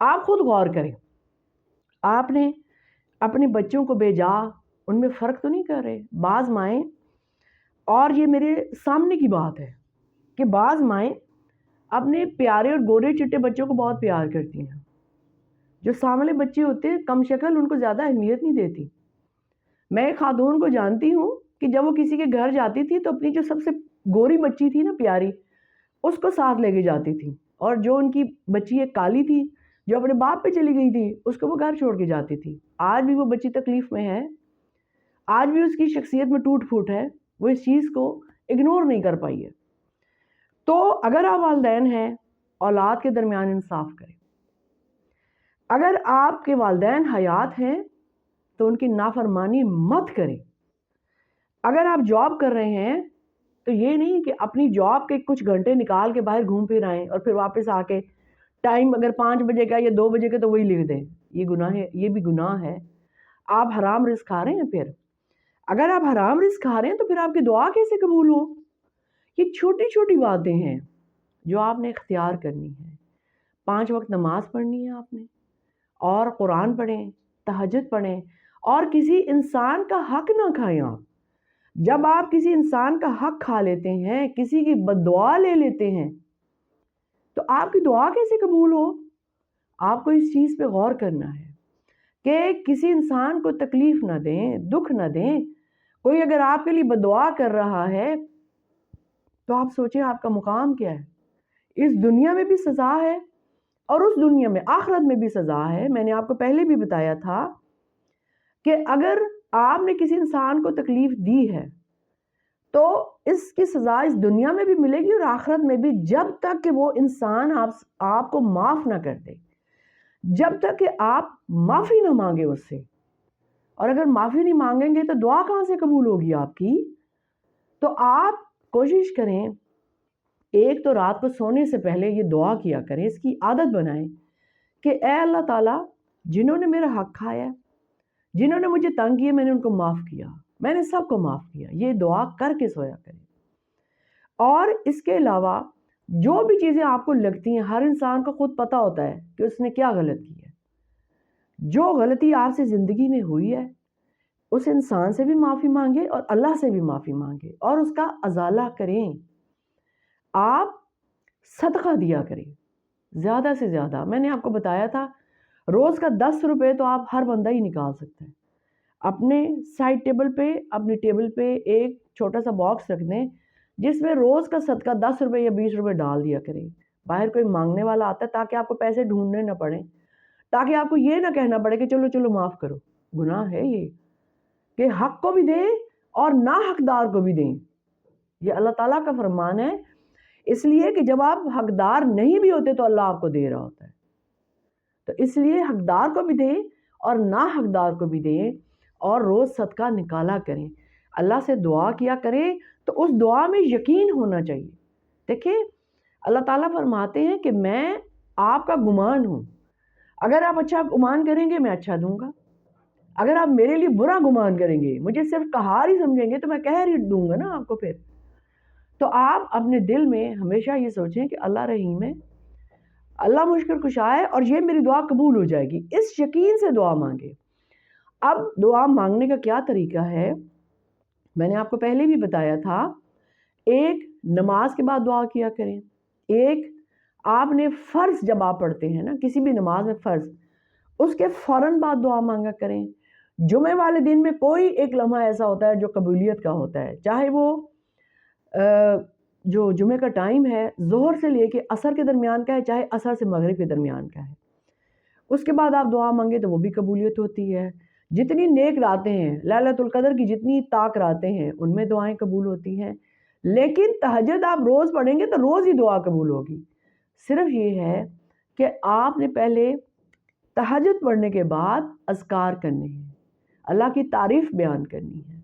آپ خود غور کریں، آپ نے اپنے بچوں کو بھیجا، ان میں فرق تو نہیں کر رہے؟ بعض مائیں، اور یہ میرے سامنے کی بات ہے کہ بعض مائیں اپنے پیارے اور گورے چٹے بچوں کو بہت پیار کرتی ہیں، جو سامنے بچے ہوتے ہیں کم شکل ان کو زیادہ اہمیت نہیں دیتی۔ میں ایک خاتون کو جانتی ہوں کہ جب وہ کسی کے گھر جاتی تھی تو اپنی جو سب سے گوری بچی تھی نا، پیاری، اس کو ساتھ لے کے جاتی تھی، اور جو ان کی بچی ایک کالی تھی جو اپنے باپ پہ چلی گئی تھی، اس کو وہ گھر چھوڑ کے جاتی تھی۔ آج بھی وہ بچی تکلیف میں ہے، آج بھی اس کی شخصیت میں ٹوٹ پھوٹ ہے، وہ اس چیز کو اگنور نہیں کر پائی ہے۔ تو اگر آپ والدین ہیں، اولاد کے درمیان انصاف کریں۔ اگر آپ کے والدین حیات ہیں تو ان کی نافرمانی مت کریں۔ اگر آپ جاب کر رہے ہیں تو یہ نہیں کہ اپنی جاب کے کچھ گھنٹے نکال کے باہر گھوم پھر آئیں اور پھر واپس آ کے ٹائم اگر 5 بجے کا یا 2 بجے کا تو وہی لکھ دیں۔ یہ گناہ ہے، یہ بھی گناہ ہے۔ آپ حرام رزق کھا رہے ہیں۔ پھر اگر آپ حرام رزق کھا رہے ہیں تو پھر آپ کی دعا کیسے قبول ہو؟ یہ چھوٹی چھوٹی باتیں ہیں جو آپ نے اختیار کرنی ہے۔ 5 وقت نماز پڑھنی ہے آپ نے، اور قرآن پڑھیں، تہجد پڑھیں، اور کسی انسان کا حق نہ کھائیں آپ۔ جب آپ کسی انسان کا حق کھا لیتے ہیں، کسی کی بد دعا لے لیتے ہیں، تو آپ کی دعا کیسے قبول ہو؟ آپ کو اس چیز پہ غور کرنا ہے کہ کسی انسان کو تکلیف نہ دیں، دکھ نہ دیں۔ کوئی اگر آپ کے لیے بد دعا کر رہا ہے تو آپ سوچیں آپ کا مقام کیا ہے۔ اس دنیا میں بھی سزا ہے اور اس دنیا میں، آخرت میں بھی سزا ہے۔ میں نے آپ کو پہلے بھی بتایا تھا کہ اگر آپ نے کسی انسان کو تکلیف دی ہے تو اس کی سزا اس دنیا میں بھی ملے گی اور آخرت میں بھی، جب تک کہ وہ انسان آپ کو معاف نہ کر دے، جب تک کہ آپ معافی نہ مانگے اس سے۔ اور اگر معافی نہیں مانگیں گے تو دعا کہاں سے قبول ہوگی آپ کی؟ تو آپ کوشش کریں، ایک تو رات کو سونے سے پہلے یہ دعا کیا کریں، اس کی عادت بنائیں کہ اے اللہ تعالیٰ، جنہوں نے میرا حق کھایا، جنہوں نے مجھے تنگ کیا، میں نے ان کو معاف کیا، میں نے سب کو معاف کیا۔ یہ دعا کر کے سویا کریں۔ اور اس کے علاوہ جو بھی چیزیں آپ کو لگتی ہیں، ہر انسان کو خود پتہ ہوتا ہے کہ اس نے کیا غلط کی ہے۔ جو غلطی آپ سے زندگی میں ہوئی ہے، اس انسان سے بھی معافی مانگے اور اللہ سے بھی معافی مانگے اور اس کا ازالہ کریں۔ آپ صدقہ دیا کریں زیادہ سے زیادہ۔ میں نے آپ کو بتایا تھا روز کا 10 روپے تو آپ ہر بندہ ہی نکال سکتے ہیں۔ اپنے سائڈ ٹیبل پہ، اپنی ٹیبل پہ ایک چھوٹا سا باکس رکھ دیں جس میں روز کا صدقہ 10 روپے یا 20 روپے ڈال دیا کریں۔ باہر کوئی مانگنے والا آتا ہے تاکہ آپ کو پیسے ڈھونڈنے نہ پڑیں، تاکہ آپ کو یہ نہ کہنا پڑے کہ چلو چلو معاف کرو۔ گناہ ہے یہ کہ حق کو بھی دیں اور نا حقدار کو بھی دیں۔ یہ اللہ تعالیٰ کا فرمان ہے، اس لیے کہ جب آپ حقدار نہیں بھی ہوتے تو اللہ آپ کو دے رہا ہوتا ہے۔ تو اس لیے حقدار کو بھی دیں اور نا حقدار کو بھی دیں، اور روز صدقہ نکالا کریں، اللہ سے دعا کیا کریں۔ تو اس دعا میں یقین ہونا چاہیے۔ دیکھیں اللہ تعالیٰ فرماتے ہیں کہ میں آپ کا گمان ہوں، اگر آپ اچھا گمان کریں گے میں اچھا دوں گا، اگر آپ میرے لیے برا گمان کریں گے، مجھے صرف قہار ہی سمجھیں گے تو میں قہر ہی دوں گا نا آپ کو پھر۔ تو آپ اپنے دل میں ہمیشہ یہ سوچیں کہ اللہ رحیم ہے، اللہ مشکل کشا ہے، اور یہ میری دعا قبول ہو جائے گی۔ اس یقین سے دعا مانگے۔ اب دعا مانگنے کا کیا طریقہ ہے؟ میں نے آپ کو پہلے بھی بتایا تھا، ایک نماز کے بعد دعا کیا کریں، ایک آپ نے فرض جب آپ پڑھتے ہیں نا کسی بھی نماز میں فرض، اس کے فوراً بعد دعا مانگا کریں۔ جمعے والے دن میں کوئی ایک لمحہ ایسا ہوتا ہے جو قبولیت کا ہوتا ہے، چاہے وہ جو جمعے کا ٹائم ہے ظہر سے لے کے عصر کے درمیان کا ہے، چاہے عصر سے مغرب کے درمیان کا ہے، اس کے بعد آپ دعا مانگے تو وہ بھی قبولیت ہوتی ہے۔ جتنی نیک راتیں ہیں، لیلۃ القدر کی جتنی طاق راتیں ہیں، ان میں دعائیں قبول ہوتی ہیں۔ لیکن تہجد آپ روز پڑھیں گے تو روز ہی دعا قبول ہوگی۔ صرف یہ ہے کہ آپ نے پہلے تہجد پڑھنے کے بعد اذکار کرنے ہیں، اللہ کی تعریف بیان کرنی ہے،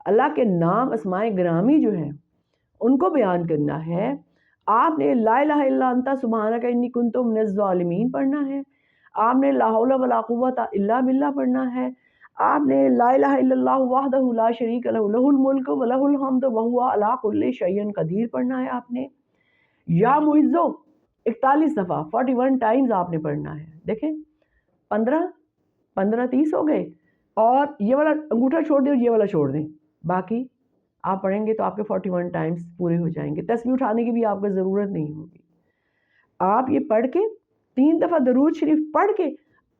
اللہ کے نام اسماء گرامی جو ہیں ان کو بیان کرنا ہے۔ آپ نے لا الہ الا انت سبحانک انی کنت من الظالمین پڑھنا ہے، آپ نے لا حول ولا قوت الا باللہ پڑھنا ہے، آپ نے لا الہ الا اللہ وحدہ لا شریک لہ لہ الملک و لہ الحمد وہو علی کل شیء قدیر پڑھنا ہے، آپ نے یا معزو 41 دفعہ 41 ٹائمز آپ نے پڑھنا ہے. دیکھیں 15 30 ہو گئے, اور یہ والا انگوٹھا چھوڑ دیں اور یہ والا چھوڑ دیں, باقی آپ پڑھیں گے تو آپ کے 41 ٹائمز پورے ہو جائیں گے. تسبیح اٹھانے کی بھی آپ کو ضرورت نہیں ہوگی. آپ یہ پڑھ کے 3 دفعہ درود شریف پڑھ کے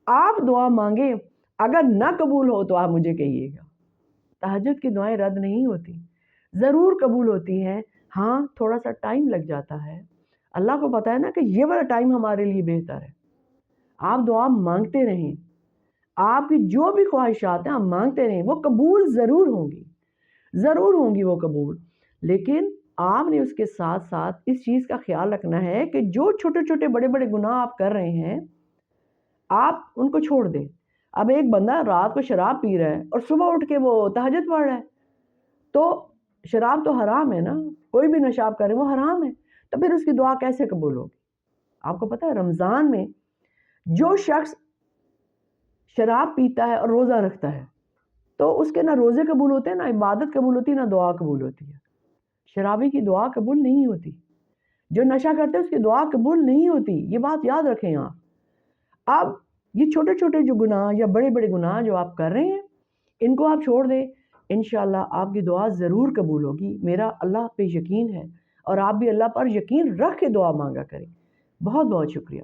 آپ دعا مانگیں. اگر نہ قبول ہو تو آپ مجھے کہیے گا. تہجد کی دعائیں رد نہیں ہوتی, ضرور قبول ہوتی ہیں. ہاں تھوڑا سا ٹائم لگ جاتا ہے. اللہ کو پتہ ہے نا کہ یہ والا ٹائم ہمارے لیے بہتر ہے. آپ دعا مانگتے رہیں, آپ کی جو بھی خواہشات ہیں آپ مانگتے رہیں, وہ قبول ضرور ہوں گی, ضرور ہوں گی وہ قبول. لیکن آپ نے اس کے ساتھ ساتھ اس چیز کا خیال رکھنا ہے کہ جو چھوٹے چھوٹے بڑے بڑے گناہ آپ کر رہے ہیں آپ ان کو چھوڑ دیں. اب ایک بندہ رات کو شراب پی رہا ہے اور صبح اٹھ کے وہ تہجد پڑھ رہا ہے, تو شراب تو حرام ہے نا, کوئی بھی نشہ آپ کریں وہ حرام ہے, تو پھر اس کی دعا کیسے قبول ہوگی؟ آپ کو پتہ ہے رمضان میں جو شخص شراب پیتا ہے اور روزہ رکھتا ہے تو اس کے نہ روزے قبول ہوتے ہیں, نہ عبادت قبول ہوتی ہے, نہ دعا قبول ہوتی ہے. شرابی کی دعا قبول نہیں ہوتی, جو نشہ کرتے ہیں اس کی دعا قبول نہیں ہوتی. یہ بات یاد رکھیں آپ. اب یہ چھوٹے چھوٹے جو گناہ یا بڑے بڑے گناہ جو آپ کر رہے ہیں ان کو آپ چھوڑ دیں, انشاءاللہ آپ کی دعا ضرور قبول ہوگی. میرا اللہ پہ یقین ہے, اور آپ بھی اللہ پر یقین رکھ کے دعا مانگا کریں. بہت بہت شکریہ.